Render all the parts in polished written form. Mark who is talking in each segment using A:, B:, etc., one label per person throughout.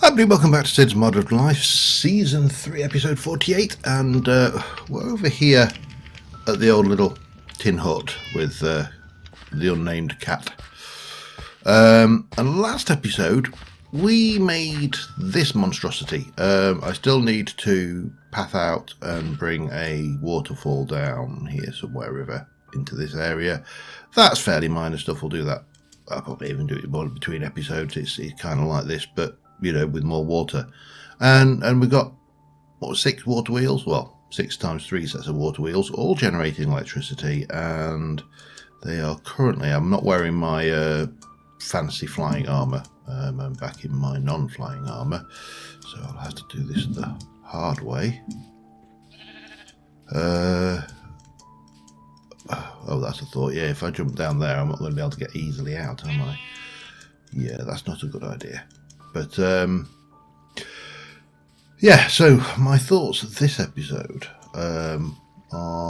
A: Everybody, welcome back to Cids Modern Life, Season 3, Episode 48, and we're over here at the old little tin hut with the unnamed cat. And last episode, we made this monstrosity. I still need to path out and bring a waterfall down here somewhere, river, into this area. That's fairly minor stuff, we'll do that. I'll probably even do it more between episodes, it's kind of like this, but you know, with more water. And we've got, what, 6 water wheels? Well, 6 times 3 sets of water wheels, all generating electricity, and they are currently, I'm not wearing my fancy flying armour, I'm back in my non-flying armour, so I'll have to do this the hard way. Oh, that's a thought, yeah, if I jump down there, I'm not going to be able to get easily out, am I? Yeah, that's not a good idea. But, yeah, so my thoughts of this episode are,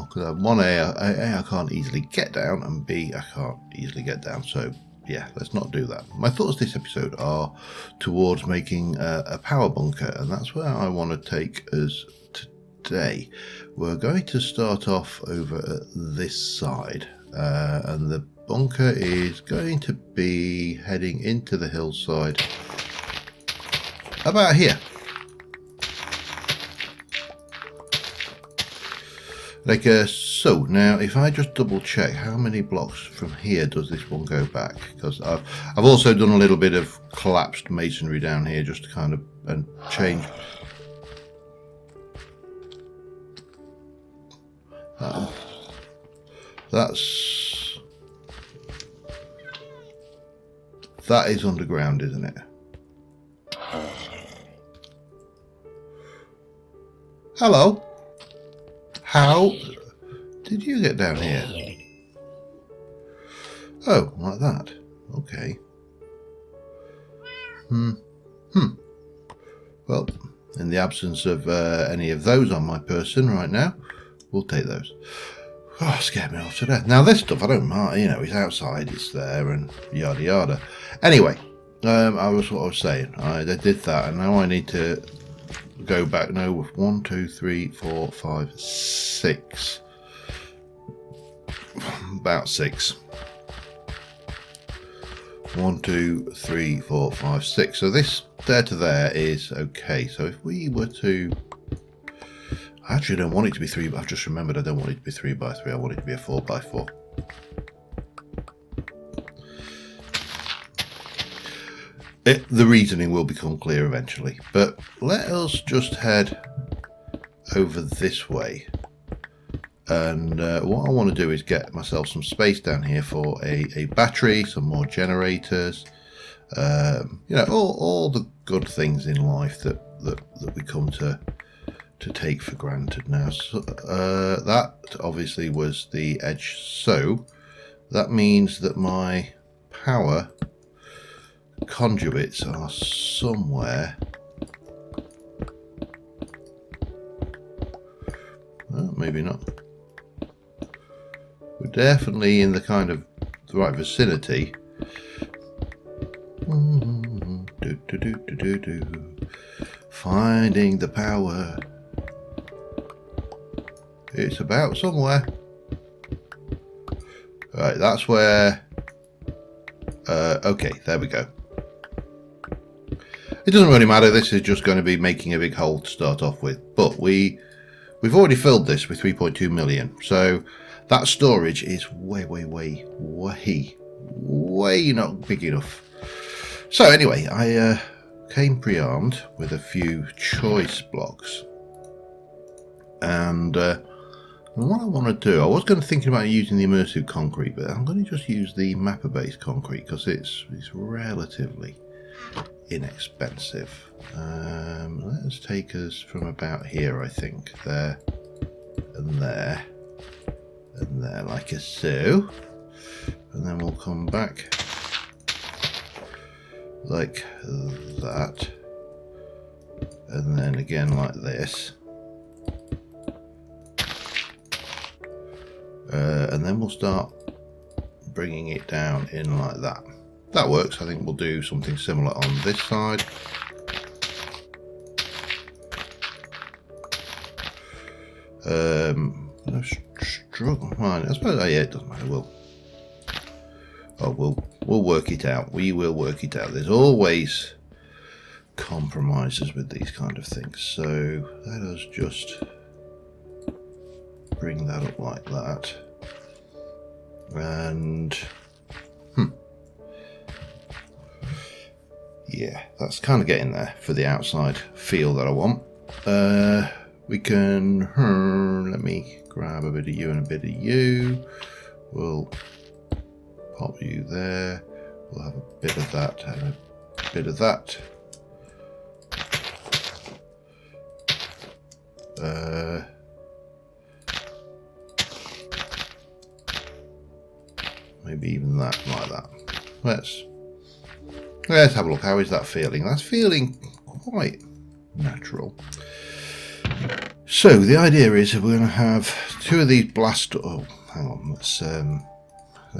A: because one, I can't easily get down, and B, I can't easily get down, so yeah, let's not do that. My thoughts this episode are towards making a power bunker, and that's where I want to take us today. We're going to start off over at this side, and the bunker is going to be heading into the hillside about here. Like so. Now, if I just double check how many blocks from here does this one go back, because I've also done a little bit of collapsed masonry down here just to kind of and change. That is underground, isn't it? Hello. How did you get down here? Oh, like that. Okay. Well, in the absence of any of those on my person right now, we'll take those. Oh, scared me off to death. Now this stuff, I don't mind, you know, it's outside, it's there, and yada yada. Anyway, I was what I was saying. I did that, and now I need to go back. No, 1, 2, 3, 4, 5, 6. About 6. 1, 2, 3, 4, 5, 6. So this there to there is okay. So if we were to, I actually don't want it to be 3, but I've just remembered I don't want it to be 3 by 3. I want it to be a 4 by 4. The reasoning will become clear eventually, but let us just head over this way. And what I want to do is get myself some space down here for a battery, some more generators, you know, all the good things in life that we come to take for granted now. So, that obviously was the edge, so that means that my power conduits are somewhere. Well, maybe not. We're definitely in the kind of the right vicinity. Finding the power. It's about somewhere. Right, that's where. Okay, there we go. It doesn't really matter, this is just going to be making a big hole to start off with, but we've already filled this with 3.2 million, so that storage is way not big enough. So anyway, I came pre-armed with a few choice blocks, and what I want to do, I was going to think about using the immersive concrete, but I'm going to just use the mapper based concrete because it's relatively inexpensive. Let's take us from about here, I think, there and there and there, like so, and then we'll come back like that, and then again like this, and then we'll start bringing it down in like that. That works. I think we'll do something similar on this side. Struggle. Fine. I suppose. Oh, yeah, it doesn't matter. We'll work it out. We will work it out. There's always compromises with these kind of things. So let us just bring that up like that. And yeah, that's kind of getting there for the outside feel that I want. We can let me grab a bit of you and a bit of you. We'll pop you there. We'll have a bit of that and a bit of that. Maybe even that, like that. Let's have a look. How is that feeling? That's feeling quite natural. So the idea is we're going to have two of these blast. Oh, hang on. Let's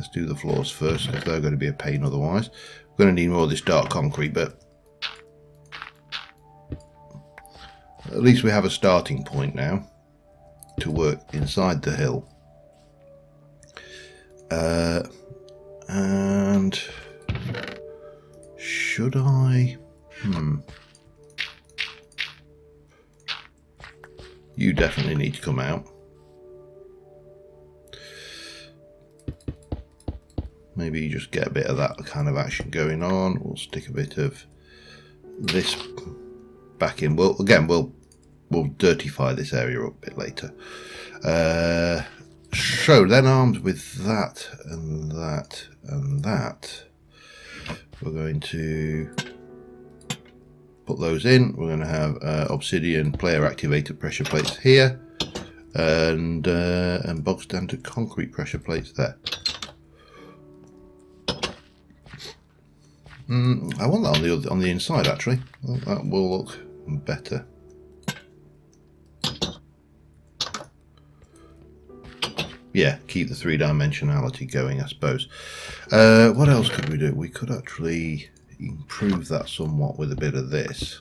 A: do the floors first, because they're going to be a pain otherwise. We're going to need more of this dark concrete, but at least we have a starting point now to work inside the hill. And should I? You definitely need to come out. Maybe you just get a bit of that kind of action going on. We'll stick a bit of this back in. We'll dirtify this area up a bit later. So then, armed with that and that and that, we're going to put those in. We're going to have obsidian player activated pressure plates here, and bog standard concrete pressure plates there. I want that on the inside actually. That will look better. Yeah, keep the three-dimensionality going, I suppose. What else could we do? We could actually improve that somewhat with a bit of this.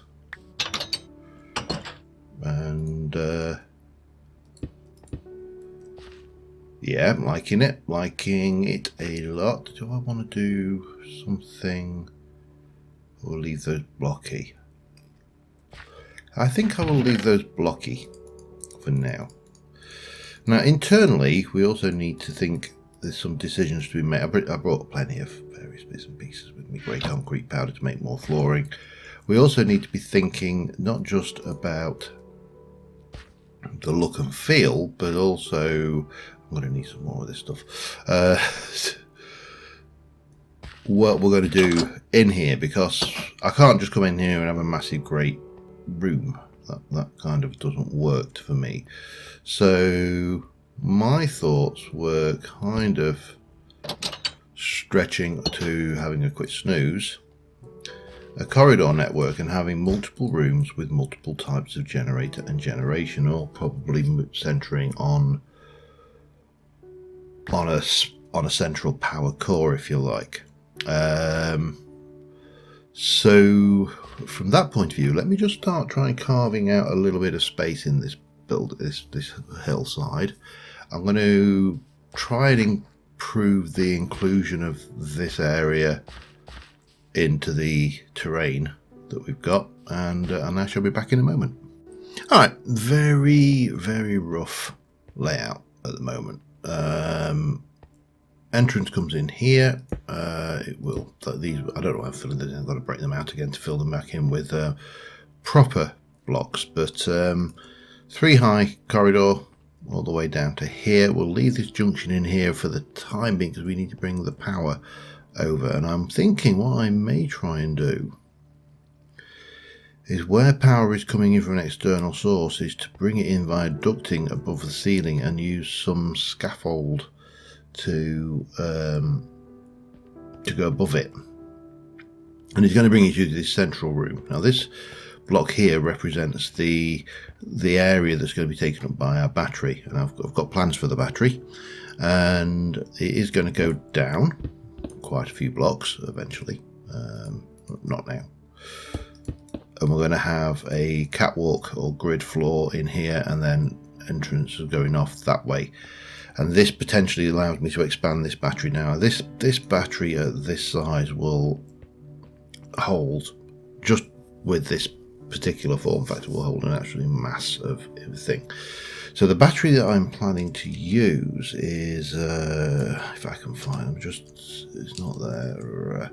A: And yeah, I'm liking it a lot. Do I want to do something or leave those blocky? I think I will leave those blocky for now. Now, internally, we also need to think there's some decisions to be made. I brought plenty of various bits and pieces with me, grey concrete powder to make more flooring. We also need to be thinking not just about the look and feel, but also, I'm going to need some more of this stuff, what we're going to do in here, because I can't just come in here and have a massive great room. That kind of doesn't work for me. So my thoughts were kind of stretching to having a quick snooze, a corridor network, and having multiple rooms with multiple types of generator and generation, all probably centering on a central power core, if you like. So from that point of view, let me just start trying carving out a little bit of space in this this hillside. I'm going to try and improve the inclusion of this area into the terrain that we've got, and I shall be back in a moment. All right, very, very rough layout at the moment. Entrance comes in here. It will. These, I don't know why I've filled them in. I've got to break them out again to fill them back in with proper blocks. But 3 high corridor all the way down to here. We'll leave this junction in here for the time being because we need to bring the power over. And I'm thinking what I may try and do is where power is coming in from an external source is to bring it in via ducting above the ceiling and use some scaffold to go above it, and it's going to bring you to this central room. Now this block here represents the area that's going to be taken up by our battery, and I've got plans for the battery, and it is going to go down quite a few blocks eventually, not now. and we're going to have a catwalk or grid floor in here, and then entrance going off that way. And this potentially allows me to expand this battery. Now this battery at this size will hold, just with this particular form factor, will hold an actually mass of everything. So the battery that I'm planning to use is, if I can find them, it's not there.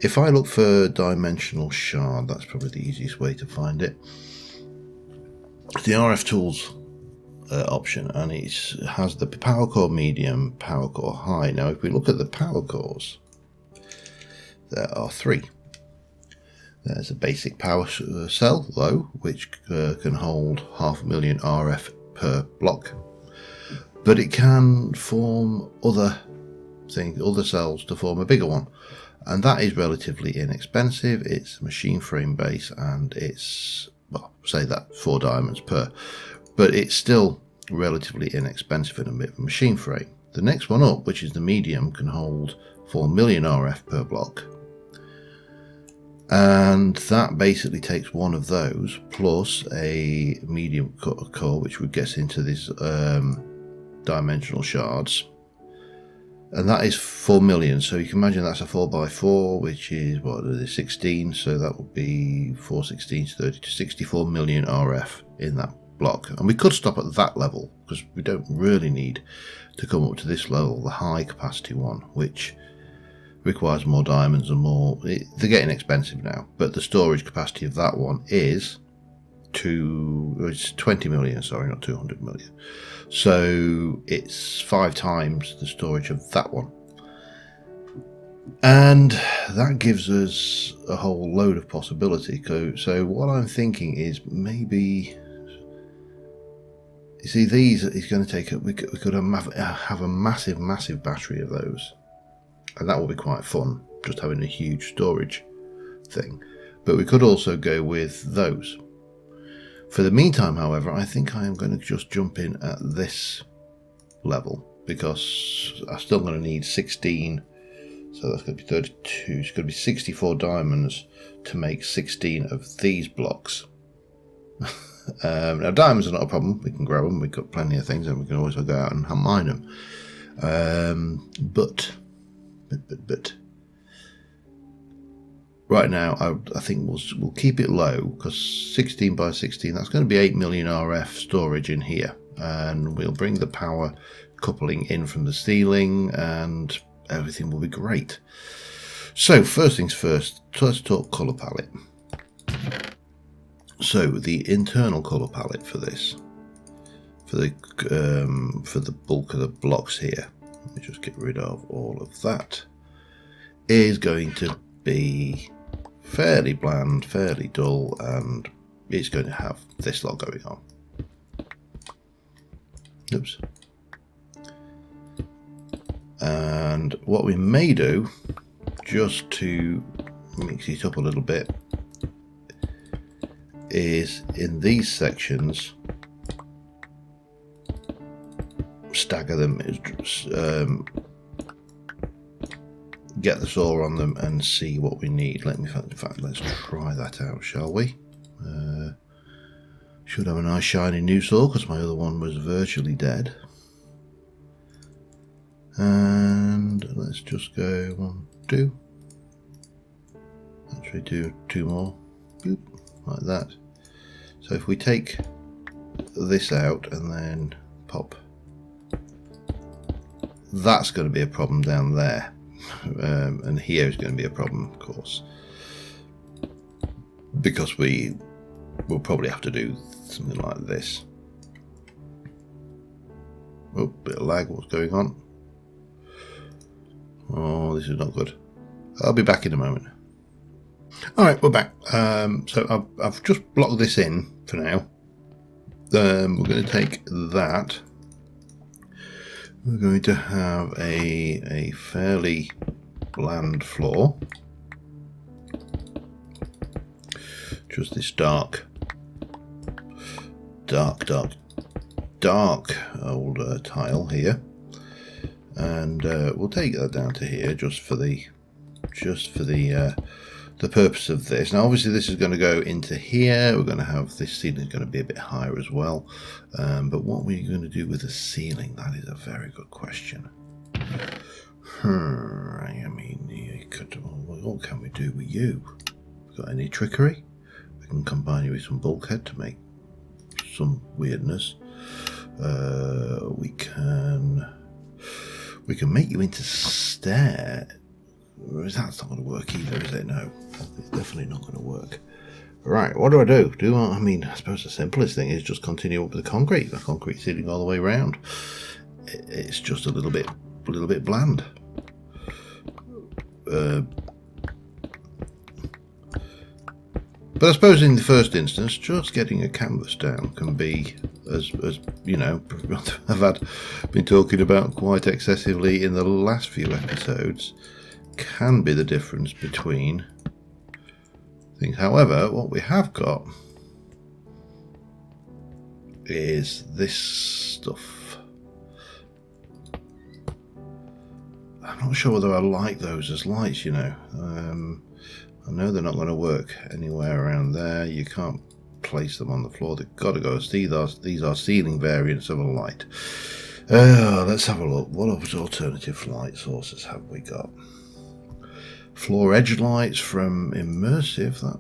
A: If I look for dimensional shard, that's probably the easiest way to find it. It's the RF Tools option, and it has the power core medium, power core high. Now if we look at the power cores, there are 3. There's a basic power cell low, which can hold 500,000 RF per block, but it can form other cells to form a bigger one, and that is relatively inexpensive. It's machine frame base, and it's, well, say that 4 diamonds per, but it's still relatively inexpensive in a machine frame. The next one up, which is the medium, can hold 4 million RF per block, and that basically takes one of those plus a medium core, which would get into these dimensional shards, and that is 4 million. So you can imagine that's a 4x4, which is what it is, 16. So that would be 4 16s, 30 to 64 million RF in that block. And we could stop at that level because we don't really need to come up to this level, the high capacity one, which requires more diamonds and more. They're getting expensive now, but the storage capacity of that one is it's 20 million, sorry, not 200 million. So it's 5 times the storage of that one, and that gives us a whole load of possibility. So what I'm thinking is, maybe, you see, these is going to take we could have a massive battery of those, and that will be quite fun, just having a huge storage thing. But we could also go with those. For the meantime, however, I think I am going to just jump in at this level, because I'm still going to need 16, so that's going to be 32, it's going to be 64 diamonds to make 16 of these blocks. Now diamonds are not a problem, we can grow them, we've got plenty of things, and we can always go out and mine them. But right now I think we'll keep it low, because 16 by 16, that's going to be 8 million RF storage in here, and we'll bring the power coupling in from the ceiling and everything will be great. So first things first, let's talk colour palette. So the internal colour palette for this, for the bulk of the blocks here, let me just get rid of all of that, is going to be fairly bland, fairly dull, and it's going to have this lot going on. Oops. And what we may do, just to mix it up a little bit, is in these sections stagger them, get the saw on them and see what we need. In fact, let's try that out, shall we? Should have a nice shiny new saw, because my other one was virtually dead. And let's just go 1, 2. Actually do 2 more. Boop, like that. So if we take this out and then pop, that's going to be a problem down there. And here is going to be a problem, of course, because we will probably have to do something like this. Oh, bit of lag, what's going on? Oh, this is not good. I'll be back in a moment. Alright, we're back. So I've just blocked this in for now. We're going to take that. We're going to have a fairly bland floor. Just this dark old tile here, and we'll take that down to here just for the the purpose of this. Now obviously this is going to go into here. We're going to have this ceiling is going to be a bit higher as well, but what we're going to do with the ceiling, that is a very good question. I mean, you could, what can we do with you? Got any trickery? We can combine you with some bulkhead to make some weirdness. We can make you into stair. That's not going to work either, is it? No, it's definitely not going to work. Right, what do? I mean, I suppose the simplest thing is just continue up with the concrete ceiling all the way around. It's just a little bit bland. But I suppose in the first instance, just getting a canvas down can be, as you know, I've been talking about quite excessively in the last few episodes, can be the difference between things. However, what we have got is this stuff. I'm not sure whether I like those as lights, you know. I know they're not going to work anywhere around there. You can't place them on the floor. They've got to go. These are ceiling variants of a light. Let's have a look. What alternative light sources have we got? Floor edge lights from Immersive. That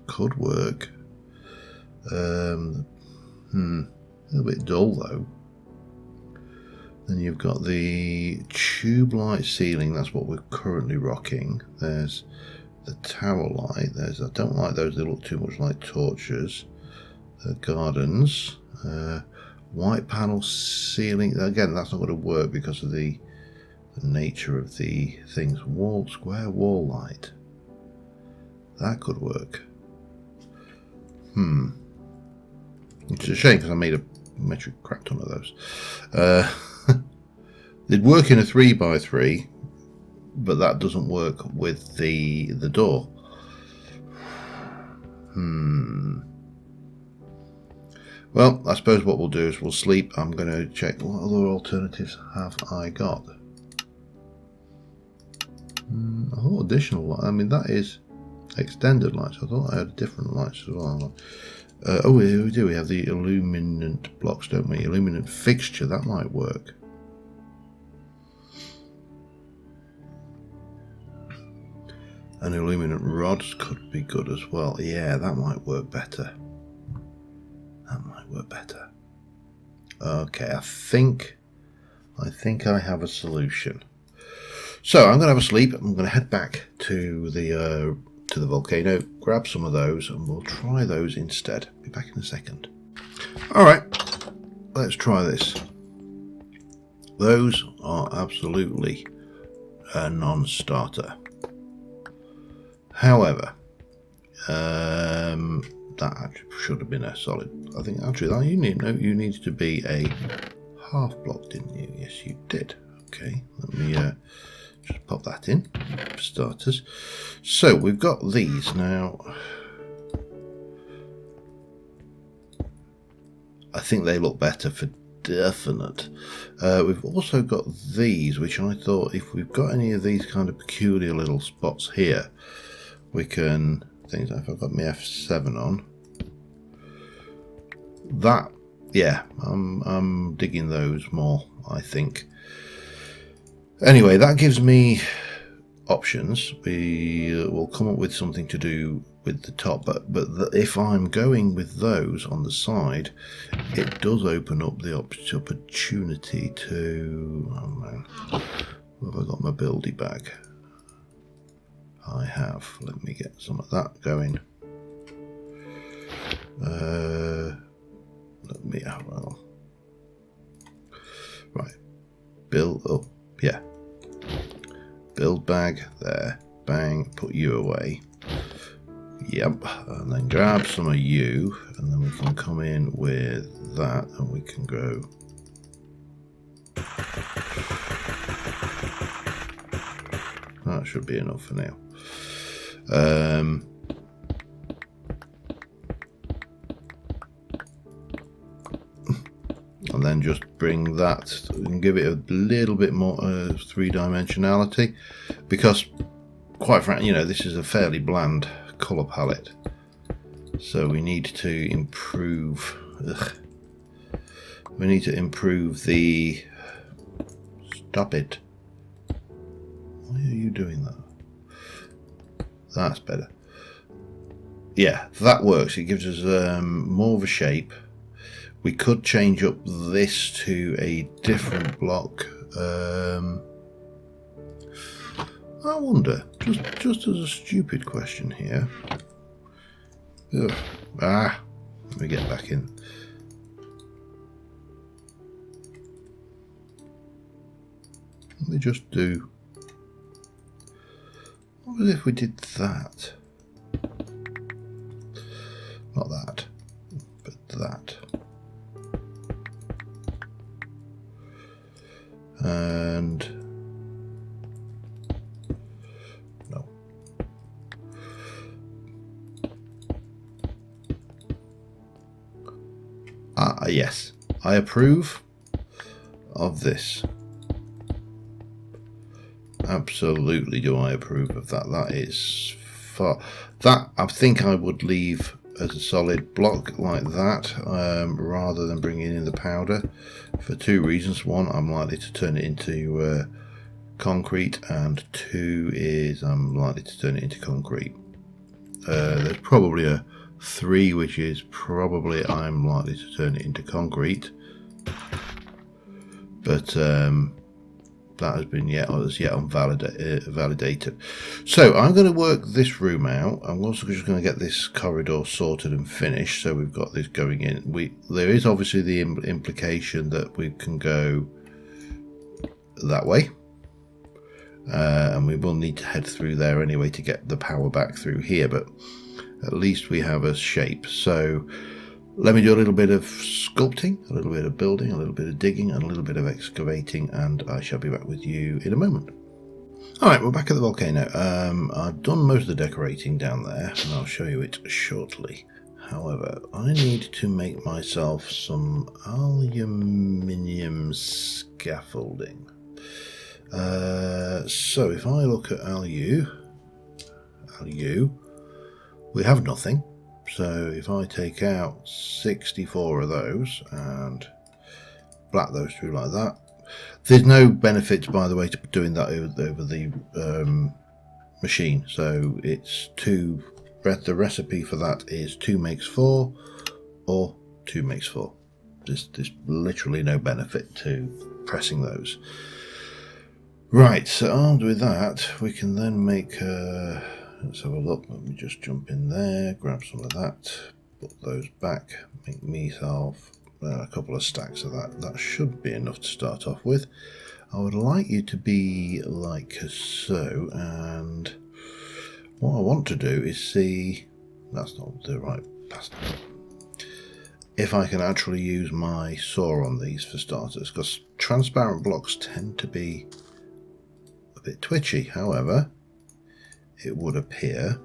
A: could work. A little bit dull though. Then you've got the tube light ceiling. That's what we're currently rocking. There's the tower light. I don't like those. They look too much like torches. Gardens. White panel ceiling. Again, that's not going to work because of the nature of the things. Square wall light. That could work. It's a shame because I made a metric crap ton of those. They'd work in a 3x3, but that doesn't work with the door. Well, I suppose what we'll do is we'll sleep. I'm going to check what other alternatives have I got. Oh, additional light. I mean, that is extended lights. I thought I had different lights as well. Oh, we do. We have the illuminant blocks, don't we? Illuminant fixture. That might work. And illuminant rods could be good as well. Yeah, that might work better. Okay, I think I have a solution. So I'm going to have a sleep. I'm going to head back to the volcano, grab some of those, and we'll try those instead. Be back in a second. All right, let's try this. Those are absolutely a non-starter. However, that actually should have been a solid. I think actually that you needed to be a half block, didn't you? Yes, you did. Okay, let me just pop that in for starters. So we've got these now. I think they look better for definite. We've also got these, which I thought if we've got any of these kind of peculiar little spots here, we can, things like if I've got my F7 on, that, yeah, I'm digging those more, I think. Anyway, that gives me options. We will come up with something to do with the top, but if I'm going with those on the side, it does open up the opportunity to, oh man, where have I got my buildy bag? I have. Let me get some of that going. Let me have well. Right. Build up. Yeah. Build bag there. Bang. Put you away. Yep. And then grab some of you, and then we can come in with that, and we can go. That should be enough for now. And then just bring that and give it a little bit more three-dimensionality, because quite frankly, you know, this is a fairly bland colour palette, so we need to improve. We need to improve the. Stop it! Why are you doing that? That's better. Yeah, that works. It gives us more of a shape. We could change up this to a different block. I wonder, just as a stupid question here. Ugh. Let me get back in. Let me just do. What if we did that? Not that, but that. And no. Yes, I approve of this. Absolutely do I approve of that. That is far. That I think I would leave as a solid block like that, rather than bringing in the powder, for two reasons. One, I'm likely to turn it into concrete, and two is I'm likely to turn it into concrete. There's probably a three, which is probably I'm likely to turn it into concrete, but that has been yet unvalidated. So I'm going to work this room out. I'm also just going to get this corridor sorted and finished, so we've got this going in. There is obviously the implication that we can go that way, and we will need to head through there anyway to get the power back through here, but at least we have a shape. So let me do a little bit of sculpting, a little bit of building, a little bit of digging, and a little bit of excavating, and I shall be back with you in a moment. Alright, we're back at the volcano. I've done most of the decorating down there, and I'll show you it shortly. However, I need to make myself some aluminium scaffolding. So if I look at Alu, we have nothing. So if I take out 64 of those and black those through like that, there's no benefit, by the way, to doing that over the machine. So it's two. The recipe for that is 2 makes 4 or 2 makes 4. There's literally no benefit to pressing those. Right, so armed with that, we can then make. Let's have a look. Let me just jump in there, grab some of that, put those back, make myself a couple of stacks of that. That should be enough to start off with. I would like you to be like so, and what I want to do is see, that's not the right pasta, if I can actually use my saw on these for starters, because transparent blocks tend to be a bit twitchy. However, it would appear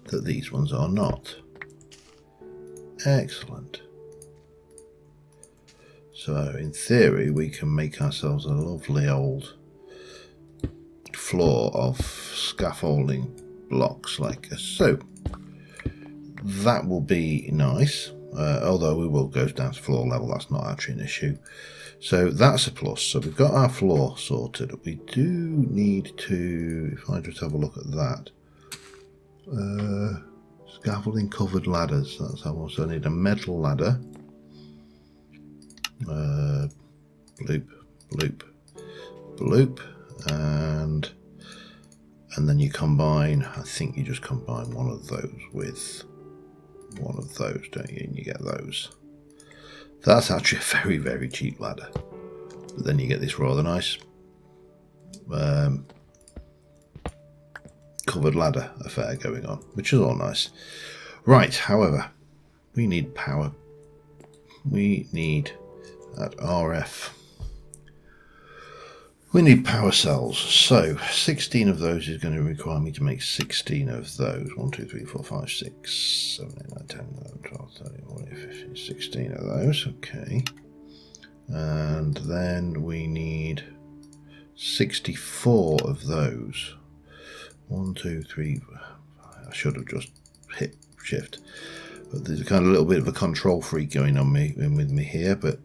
A: that these ones are not. Excellent. So in theory we can make ourselves a lovely old floor of scaffolding blocks like so. That will be nice, although we will go down to floor level, that's not actually an issue. So that's a plus. So we've got our floor sorted. We do need to, if I just have a look at that, scaffolding covered ladders. That's how much I need. A metal ladder. Bloop, bloop, bloop, and then you combine. I think you just combine one of those with one of those, don't you? And you get those. That's actually a very, very cheap ladder. But then you get this rather nice covered ladder affair going on, which is all nice. Right, however, we need power. We need that RF. We need power cells. So 16 of those is going to require me to make 16 of those. 1, 2, 3, 4, 5, 6, 7, 8, 9, 10, 11, 12, 13, 14, 15, 16 of those. Okay. And then we need 64 of those. 1, 2, 3. I should have just hit shift. But there's a kind of little bit of a control freak going on with me here, but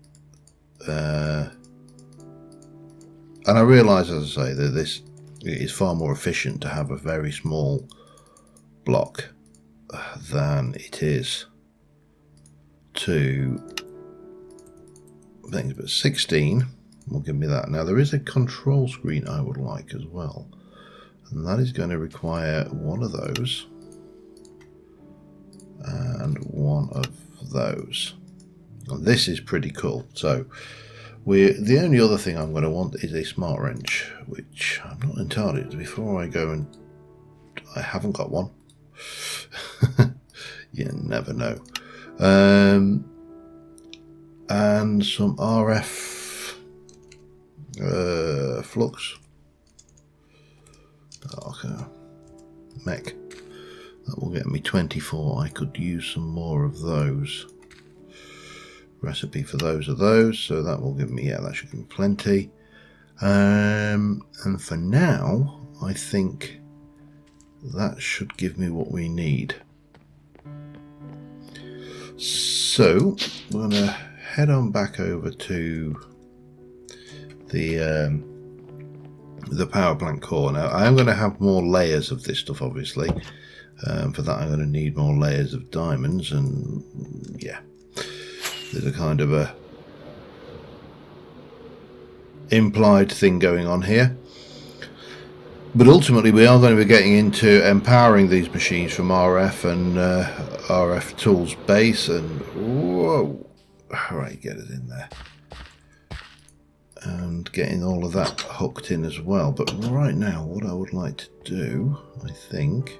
A: and I realise, as I say, that this is far more efficient to have a very small block than it is to things. But 16 will give me that. Now there is a control screen I would like as well, and that is going to require one of those and one of those. And this is pretty cool. So the only other thing I'm going to want is a smart wrench, which I'm not entirely. Before I go, and I haven't got one. You never know. And some RF flux. Okay. Mech. That will get me 24. I could use some more of those. Recipe for those are those, so that will give me, yeah, that should give me plenty. And for now, I think that should give me what we need. So we're going to head on back over to the power plant core. Now I am going to have more layers of this stuff, obviously. For that I'm going to need more layers of diamonds, and yeah, there's a kind of a implied thing going on here. But ultimately we are going to be getting into empowering these machines from RF and RF tools base, and whoa, alright, get it in there. And getting all of that hooked in as well. But right now what I would like to do, I think,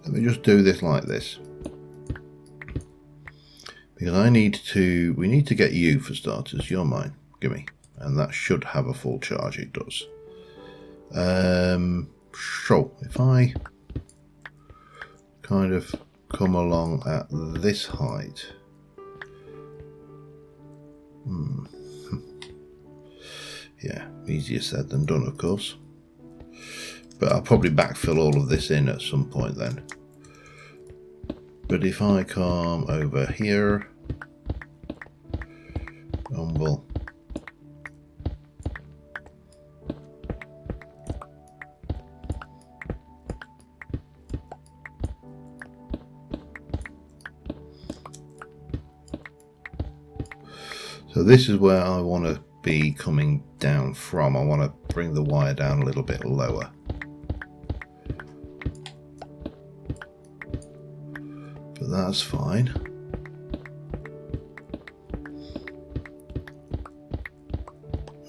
A: let me just do this like this, because we need to get you for starters. You're mine, gimme, and that should have a full charge. It does. So if I kind of come along at this height, yeah, easier said than done, of course. But I'll probably backfill all of this in at some point then. But if I come over here, and we'll so this is where I want to be coming down from. I want to bring the wire down a little bit lower. But that's fine.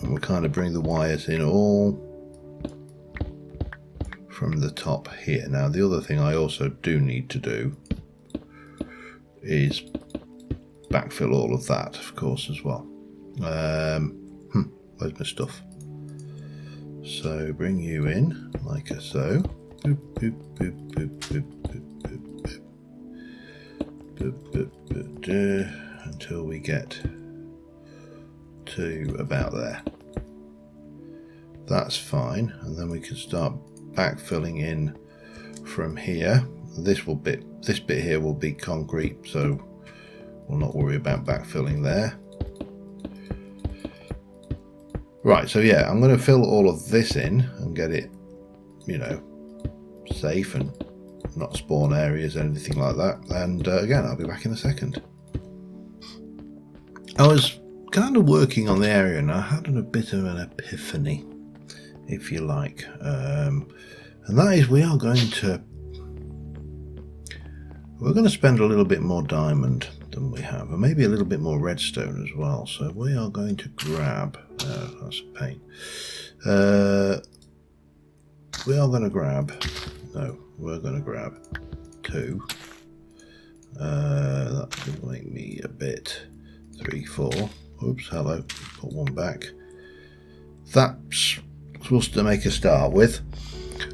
A: And we'll kind of bring the wires in all from the top here. Now the other thing I also do need to do is backfill all of that, of course, as well. Where's my stuff? So bring you in like so. Boop, boop, boop, boop, boop, boop, boop, boop. Boop, boop, boop, boop, until we get to about there. That's fine, and then we can start backfilling in from here. This bit here will be concrete, so we'll not worry about backfilling there. Right, so yeah, I'm going to fill all of this in and get it, you know, safe and not spawn areas or anything like that. And again, I'll be back in a second. I was kind of working on the area and I had a bit of an epiphany, if you like. And that is we're going to spend a little bit more diamond than we have, and maybe a little bit more redstone as well. So we are going to grab, that's a pain. We're going to grab 2. That will make me a bit 3, 4. Oops, hello, put one back. That's supposed to make a start with.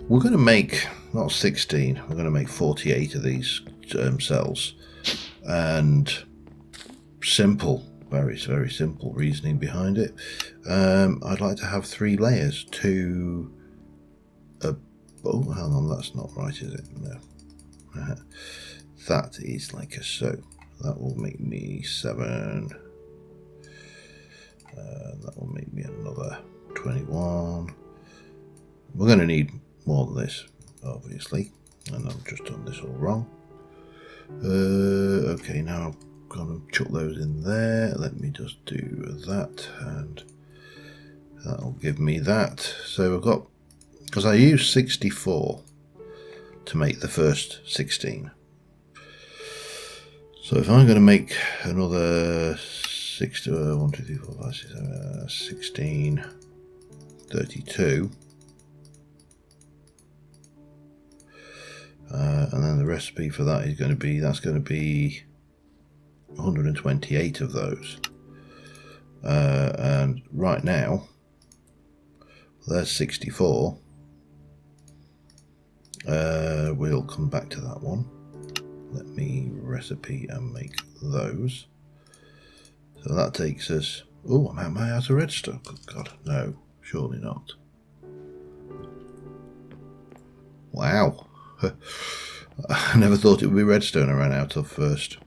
A: We're going to make not 16, we're going to make 48 of these cells. And simple, very, very simple reasoning behind it. I'd like to have 3 layers, 2 Oh, hang on, that's not right, is it? No. That is like a so. That will make me 7. That will make me another 21. We're going to need more than this, obviously. And I've just done this all wrong. Okay, now I'm going to chuck those in there. Let me just do that, and that'll give me that. So I've got, because I used 64 to make the first 16. So if I'm going to make another 1, 2, 3, 4, 5, 6, 7, 16, 32, and then the recipe for that is going to be, that's going to be 128 of those. And right now, there's 64. We'll come back to that one. Let me recipe and make those. So that takes us... Oh, am I out of redstone? Good God, no, surely not. Wow. I never thought it would be redstone I ran out of first.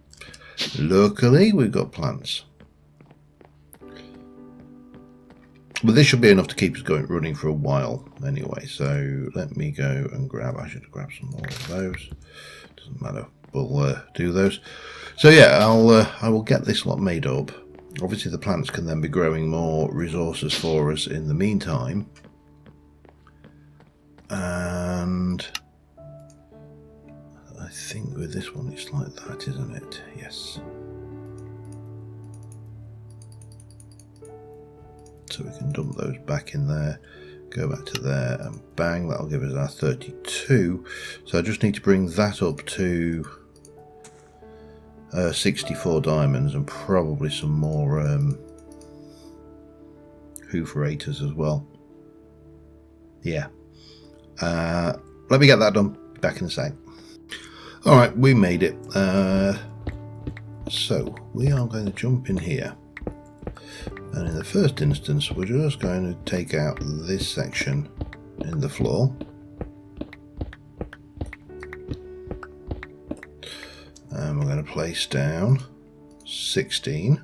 A: Luckily, we've got plants. But this should be enough to keep us running for a while anyway. So let me go and grab... I should grab some more of those. Doesn't matter. We'll do those. So yeah, I will get this lot made up. Obviously the plants can then be growing more resources for us in the meantime. And I think with this one it's like that, isn't it? Yes. So we can dump those back in there, go back to there, and bang, that'll give us our 32. So I just need to bring that up to 64 diamonds, and probably some more hooverators as well. Yeah. Let me get that done. Back in a sec. Alright, we made it. So we are going to jump in here. And in the first instance, we're just going to take out this section in the floor. And we're going to place down 16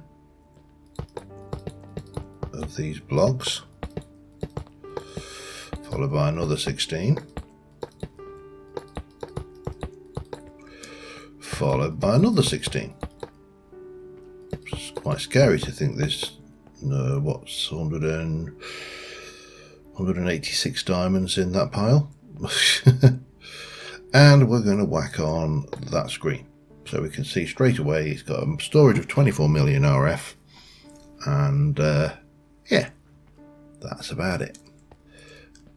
A: of these blocks, followed by another 16, followed by another 16. It's quite scary to think this, what's 186 diamonds in that pile. And we're going to whack on that screen. So we can see straight away it's got a storage of 24 million RF, and yeah, that's about it.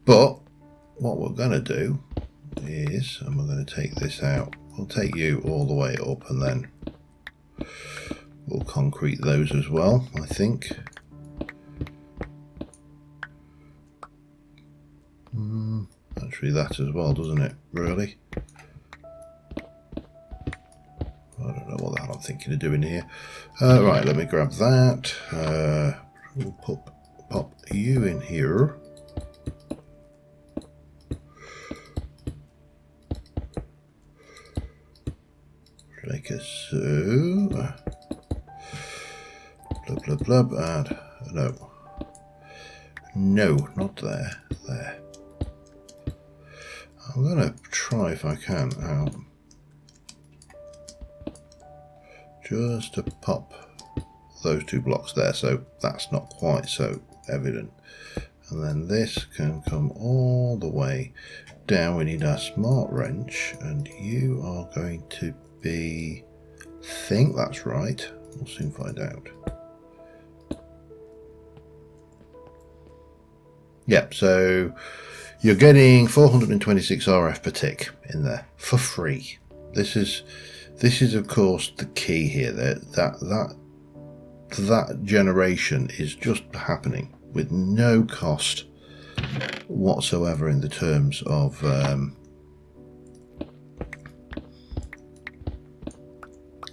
A: But what we're going to do is, and we're going to take this out, we'll take you all the way up, and then we'll concrete those as well, I think. Actually that as well, doesn't it, really? I don't know what the hell I'm thinking of doing here. Right, let me grab that. We'll pop you in here. Like a so. Blub, blub, blub, and no. No, not there. There. I'm going to try if I can. Just to pop those 2 blocks there, so that's not quite so evident. And then this can come all the way down. We need our smart wrench, and you are going to be, I think that's right, we'll soon find out. Yep, so you're getting 426 RF per tick in there for free. This is of course the key here. That generation is just happening with no cost whatsoever in the terms of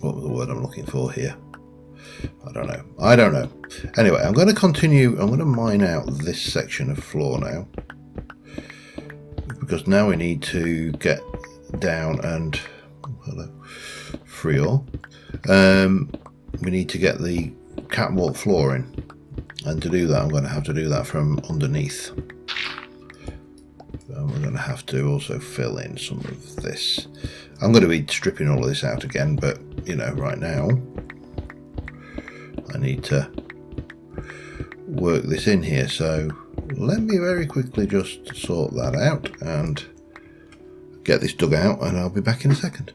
A: what was the word I'm looking for here? I don't know. Anyway, I'm going to continue. I'm going to mine out this section of floor now. We've because now we need to get down and free all. We need to get the catwalk flooring, and to do that I'm going to have to do that from underneath. And we're going to have to also fill in some of this. I'm going to be stripping all of this out again, but you know, right now I need to work this in here, so let me very quickly just sort that out and get this dug out, and I'll be back in a second.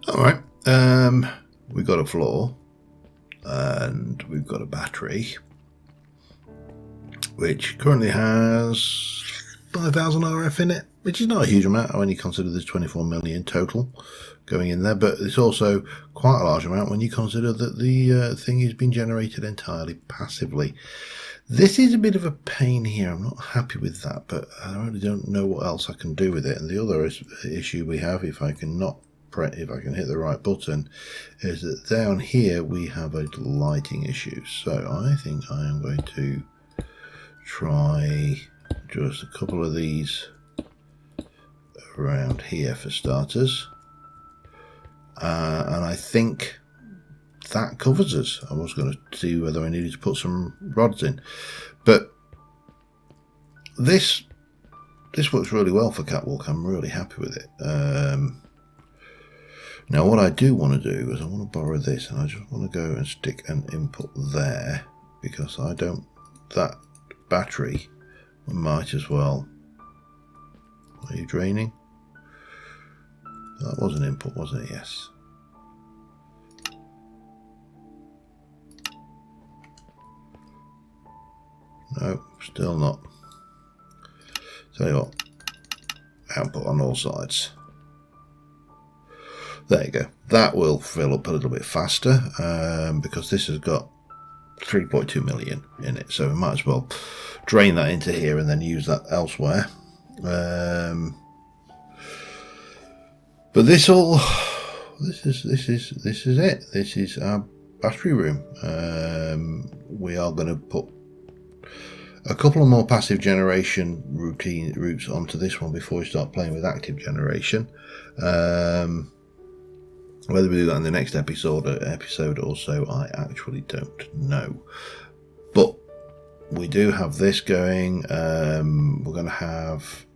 A: Alright, we've got a floor and we've got a battery which currently has 5,000 RF in it, which is not a huge amount when you consider there's 24 million total going in there, but it's also quite a large amount when you consider that the thing has been generated entirely passively. This is a bit of a pain here. I'm not happy with that, but I really don't know what else I can do with it. And the other issue we have, if I can hit the right button, is that down here we have a lighting issue. So I think I am going to try just a couple of these around here for starters, and I think that covers us. I was going to see whether I needed to put some rods in, but this works really well for catwalk. I'm really happy with it. Now what I do want to do is I want to borrow this, and I just want to go and stick an input there, because I don't, that battery, we might as well. Are you draining? That was an input, wasn't it? Yes. No, still not. Tell you what, output on all sides. There you go. That will fill up a little bit faster, because this has got 3.2 million in it, so we might as well drain that into here and then use that elsewhere. But this is it. This is our battery room. We are going to put a couple of more passive generation routes onto this one before we start playing with active generation. Whether we do that in the next episode or so, I actually don't know. But we do have this going. We're going to have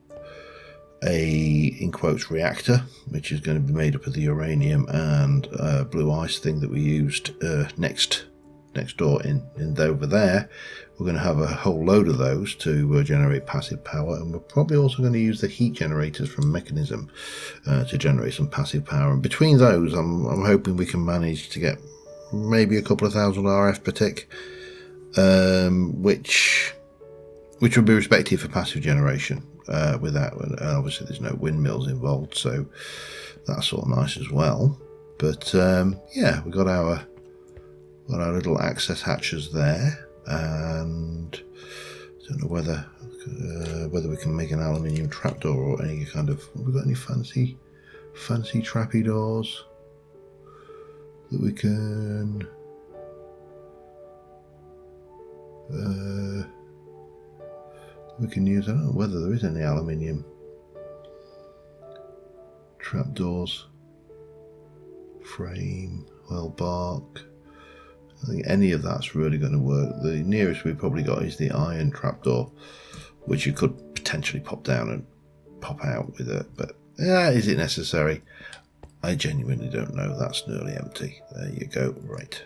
A: a, in quotes, reactor, which is going to be made up of the uranium and blue ice thing that we used next door in over there. We're going to have a whole load of those to generate passive power, and we're probably also going to use the heat generators from Mechanism to generate some passive power. And between those, I'm hoping we can manage to get maybe a couple of thousand RF per tick, which would be respective for passive generation. Without, obviously there's no windmills involved, so that's all nice as well. But yeah, we've got our little access hatches there, and I don't know whether we can make an aluminium trapdoor or any kind of. Have we got any fancy trappy doors that we can? We can use. I don't know whether there is any aluminium trapdoors, frame, oil bark. I think any of that's really going to work. The nearest we've probably got is the iron trapdoor, which you could potentially pop down and pop out with it. But is it necessary? I genuinely don't know. That's nearly empty. There you go. Right,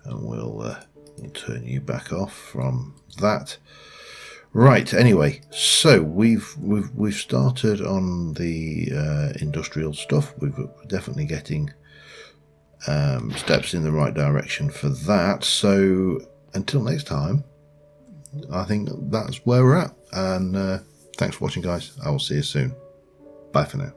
A: and we'll turn you back off from that. Right. Anyway, so we've started on the industrial stuff. We're definitely getting steps in the right direction for that. So until next time, I think that's where we're at. And thanks for watching, guys. I will see you soon. Bye for now.